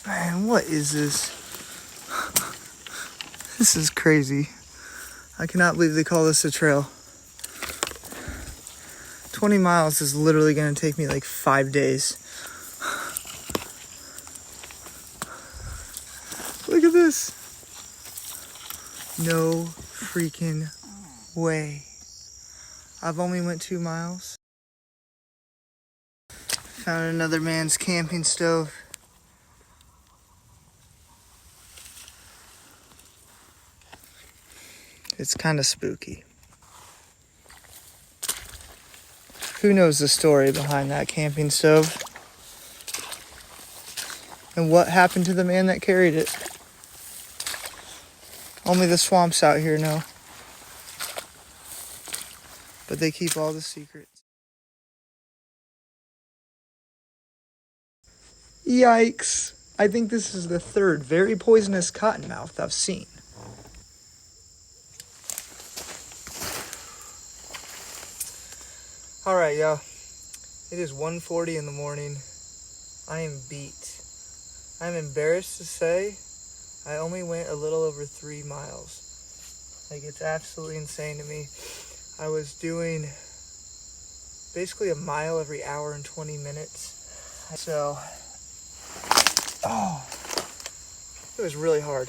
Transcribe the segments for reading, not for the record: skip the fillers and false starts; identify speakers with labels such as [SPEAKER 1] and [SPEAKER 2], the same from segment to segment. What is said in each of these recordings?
[SPEAKER 1] Man, what is this? This is crazy. I cannot believe they call this a trail. 20 miles is literally going to take me like 5 days. Look at this. No freaking way. I've only went 2 miles. Found another man's camping stove. It's kind of spooky. Who knows the story behind that camping stove? And what happened to the man that carried it? Only the swamps out here know. But they keep all the secrets. Yikes. I think this is the third very poisonous cottonmouth I've seen. Alright, y'all. It is 1:40 in the morning. I am beat. I'm embarrassed to say I only went a little over 3 miles. Like, it's absolutely insane to me. I was doing basically a mile every hour and 20 minutes. So, it was really hard.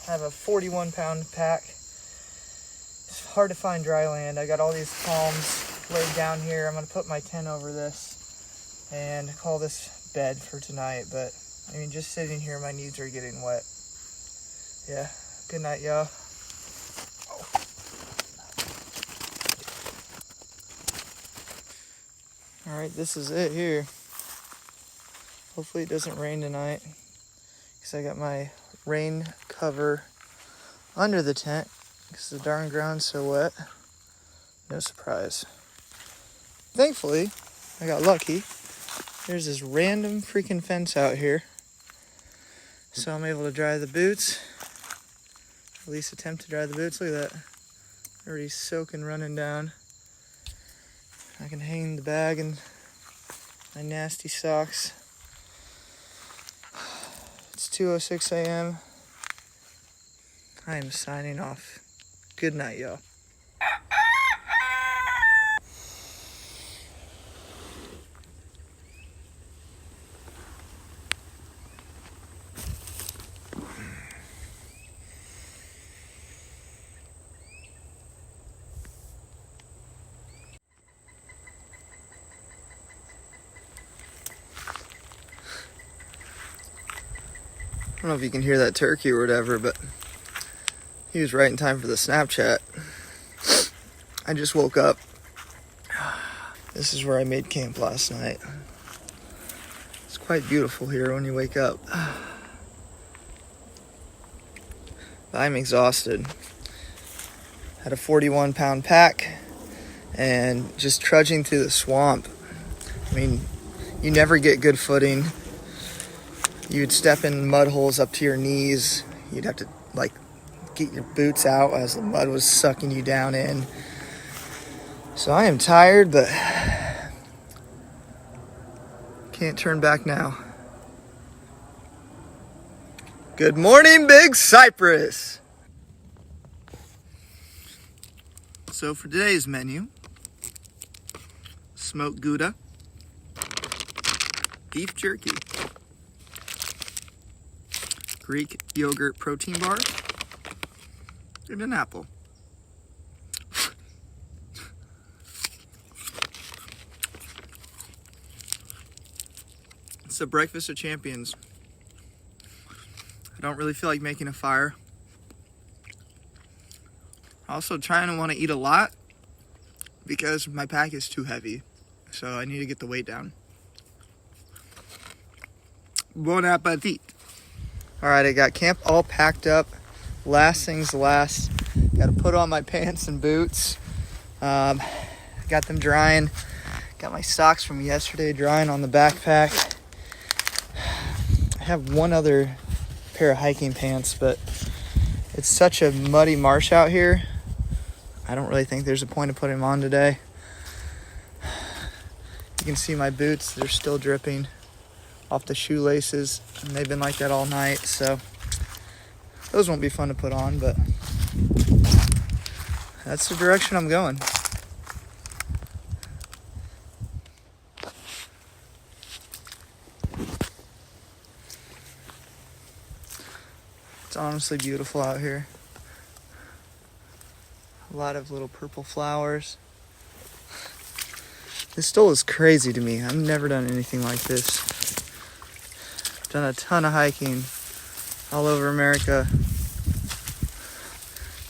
[SPEAKER 1] I have a 41-pound pack. It's hard to find dry land. I got all these palms laid down here. I'm going to put my tent over this and call this bed for tonight. But, I mean, just sitting here, my knees are getting wet. Yeah. Good night, y'all. Alright, this is it here. Hopefully it doesn't rain tonight, because I got my rain cover under the tent because the darn ground's so wet. No surprise. Thankfully, I got lucky. There's this random freaking fence out here, so I'm able to dry the boots. At least attempt to dry the boots. Look at that. Already soaking, running down. I can hang the bag and my nasty socks. It's 2:06 a.m. I am signing off. Good night, y'all. I don't know if you can hear that turkey or whatever, but he was right in time for the Snapchat. I just woke up. This is where I made camp last night. It's quite beautiful here when you wake up. But I'm exhausted. Had a 41-pound pack and just trudging through the swamp. I mean, you never get good footing. You'd step in mud holes up to your knees. You'd have to, like, get your boots out as the mud was sucking you down in. So I am tired, but can't turn back now. Good morning, Big Cypress! So for today's menu, smoked Gouda, beef jerky, Greek yogurt protein bar, and an apple. It's the breakfast of champions. I don't really feel like making a fire. Also trying to want to eat a lot because my pack is too heavy. So I need to get the weight down. Bon appetit. Alright, I got camp all packed up. Last things last. Got to put on my pants and boots. Got them drying. Got my socks from yesterday drying on the backpack. I have one other pair of hiking pants, but it's such a muddy marsh out here. I don't really think there's a point of putting them on today. You can see my boots, they're still dripping off the shoelaces, and they've been like that all night, so those won't be fun to put on, but that's the direction I'm going. It's honestly beautiful out here. A lot of little purple flowers. This stole is crazy to me. I've never done anything like this. I've done a ton of hiking all over America.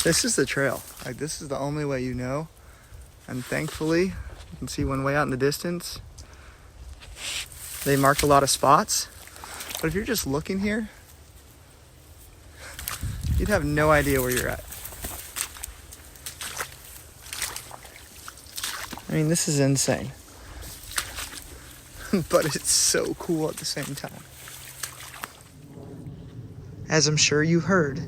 [SPEAKER 1] This is the trail. Like, this is the only way you know. And thankfully, you can see one way out in the distance. They marked a lot of spots. But if you're just looking here, you'd have no idea where you're at. I mean, this is insane. But it's so cool at the same time. As I'm sure you heard,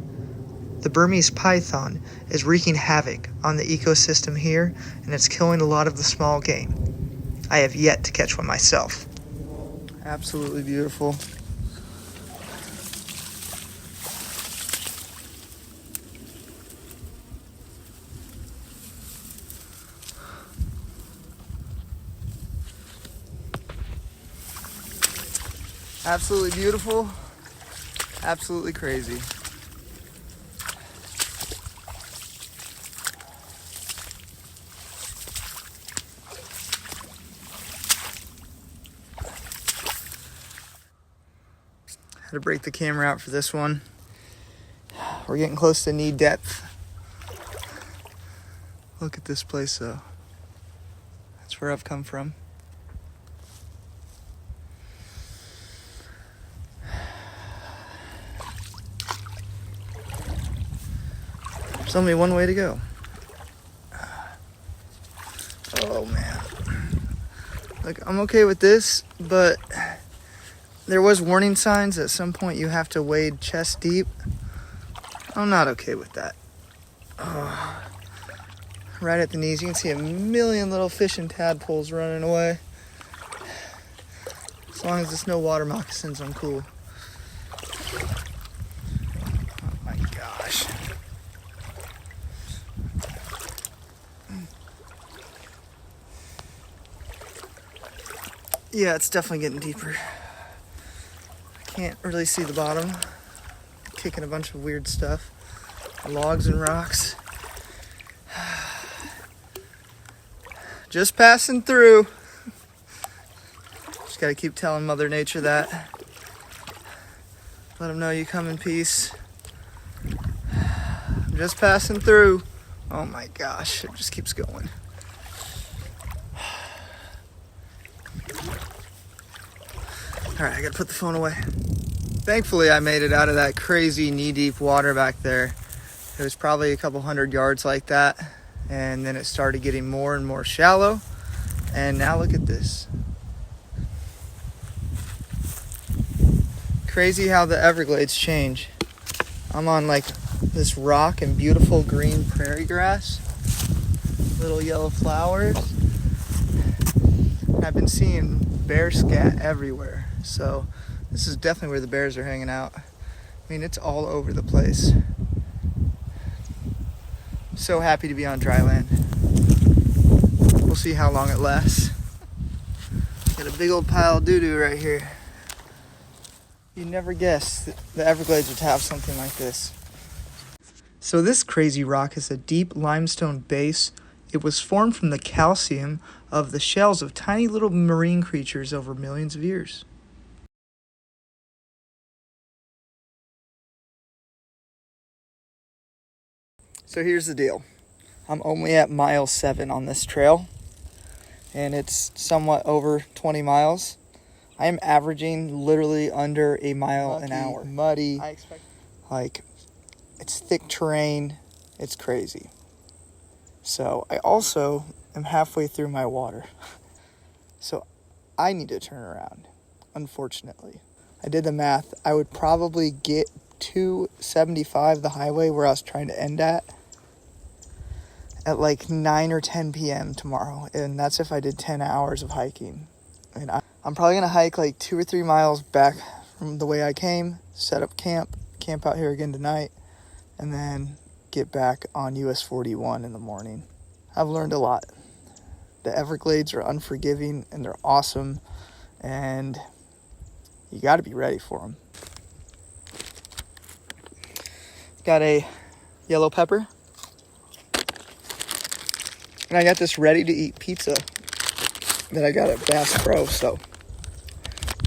[SPEAKER 1] the Burmese python is wreaking havoc on the ecosystem here, and it's killing a lot of the small game. I have yet to catch one myself. Absolutely beautiful. Absolutely beautiful, absolutely crazy. Had to break the camera out for this one. We're getting close to knee depth. Look at this place though. That's where I've come from. There's only one way to go. Oh man. Look, I'm okay with this, but there was warning signs at some point you have to wade chest deep. I'm not okay with that. Oh. Right at the knees, you can see a million little fish and tadpoles running away. As long as it's no water moccasins, I'm cool. Oh my gosh. Yeah, it's definitely getting deeper. I can't really see the bottom. Kicking a bunch of weird stuff. Logs and rocks. Just passing through. Just gotta keep telling Mother Nature that. Let them know you come in peace. I'm just passing through. Oh my gosh, it just keeps going. Alright, I gotta put the phone away. Thankfully, I made it out of that crazy knee-deep water back there. It was probably a couple 100 yards like that. And then it started getting more and more shallow. And now look at this. Crazy how the Everglades change. I'm on like this rock and beautiful green prairie grass. Little yellow flowers. And I've been seeing bear scat everywhere. So this is definitely where the bears are hanging out. I mean, it's all over the place. So happy to be on dry land. We'll see how long it lasts. Got a big old pile of doo-doo right here. You'd never guess that the Everglades would have something like this. So this crazy rock is a deep limestone base. It was formed from the calcium of the shells of tiny little marine creatures over millions of years. So here's the deal. I'm only at mile 7 on this trail, and it's somewhat over 20 miles. I am averaging literally under a mile an hour. Muddy, like, it's thick terrain. It's crazy. So I also am halfway through my water. So I need to turn around, unfortunately. I did the math. I would probably get to 75, the highway where I was trying to end at like 9 or 10 p.m. tomorrow. And that's if I did 10 hours of hiking. And I'm probably going to hike like 2 or 3 miles back from the way I came, set up camp out here again tonight, and then get back on US 41 in the morning. I've learned a lot. The Everglades are unforgiving and they're awesome, and you got to be ready for them. Got a yellow pepper, and I got this ready to eat pizza that I got at Bass Pro. So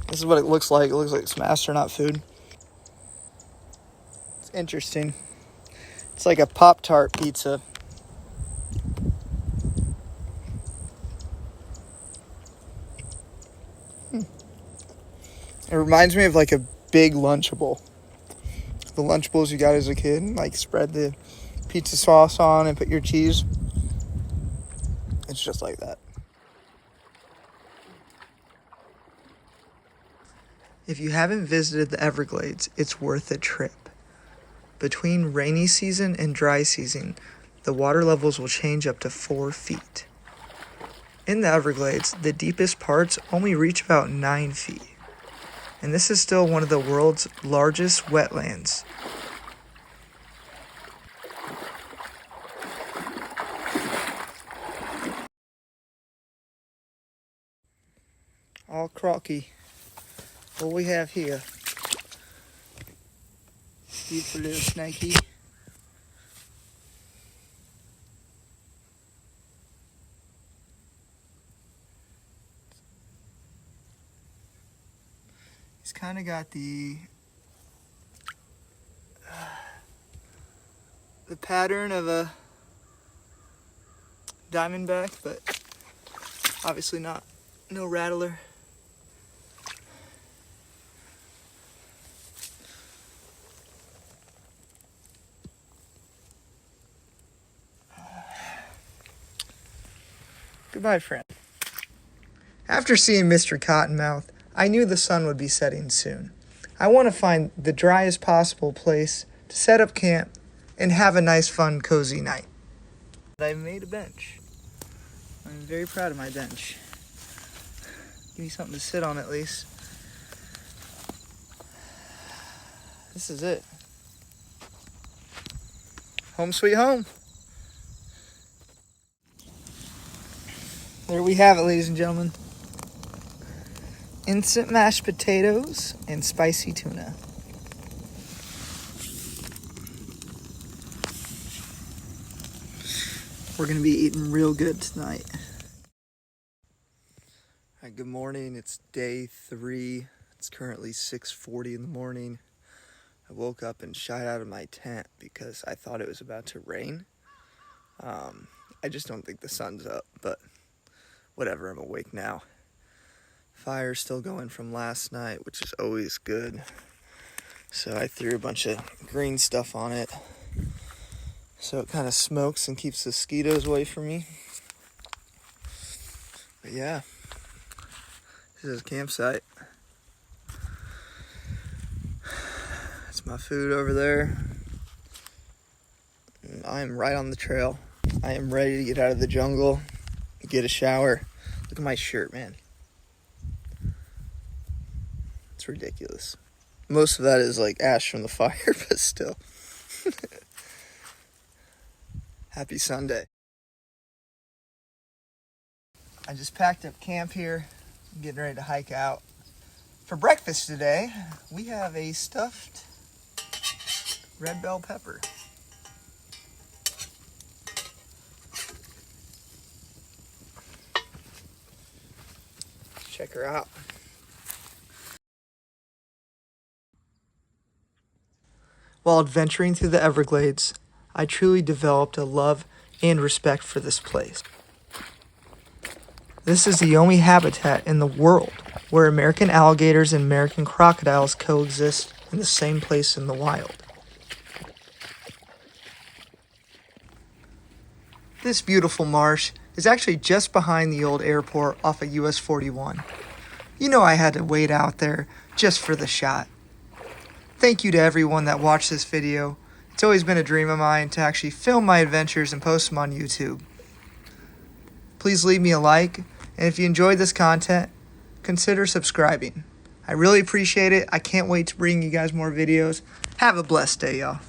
[SPEAKER 1] this is what it looks like. It looks like some astronaut food. It's interesting. It's like a Pop-Tart pizza. It reminds me of like a big Lunchable. The Lunchables you got as a kid. Like spread the pizza sauce on and put your cheese. It's just like that. If you haven't visited the Everglades, it's worth a trip. Between rainy season and dry season, the water levels will change up to 4 feet. In the Everglades, the deepest parts only reach about 9 feet. And this is still one of the world's largest wetlands. All crocky. What we have here. Beautiful little snaky. He's kind of got the pattern of a diamondback, but obviously not. No rattler. Goodbye, friend. After seeing Mr. Cottonmouth, I knew the sun would be setting soon. I want to find the driest possible place to set up camp and have a nice, fun, cozy night. I made a bench. I'm very proud of my bench. Give me something to sit on at least. This is it. Home sweet home. There we have it, ladies and gentlemen. Instant mashed potatoes and spicy tuna. We're going to be eating real good tonight. All right, good morning. It's day 3. It's currently 6:40 in the morning. I woke up and shied out of my tent because I thought it was about to rain. I just don't think the sun's up, but whatever, I'm awake now. Fire's still going from last night, which is always good. So I threw a bunch of green stuff on it so it kind of smokes and keeps the mosquitoes away from me. But yeah, this is a campsite. That's my food over there. And I am right on the trail. I am ready to get out of the jungle, get a shower. Look at my shirt, man. It's ridiculous. Most of that is like ash from the fire, but still. Happy Sunday. I just packed up camp here. I'm getting ready to hike out. For breakfast today, we have a stuffed red bell pepper. Check her out. While adventuring through the Everglades, I truly developed a love and respect for this place. This is the only habitat in the world where American alligators and American crocodiles coexist in the same place in the wild. This beautiful marsh is actually just behind the old airport off of US 41. You know I had to wait out there just for the shot. Thank you to everyone that watched this video. It's always been a dream of mine to actually film my adventures and post them on YouTube. Please leave me a like, and if you enjoyed this content, consider subscribing. I really appreciate it. I can't wait to bring you guys more videos. Have a blessed day, y'all.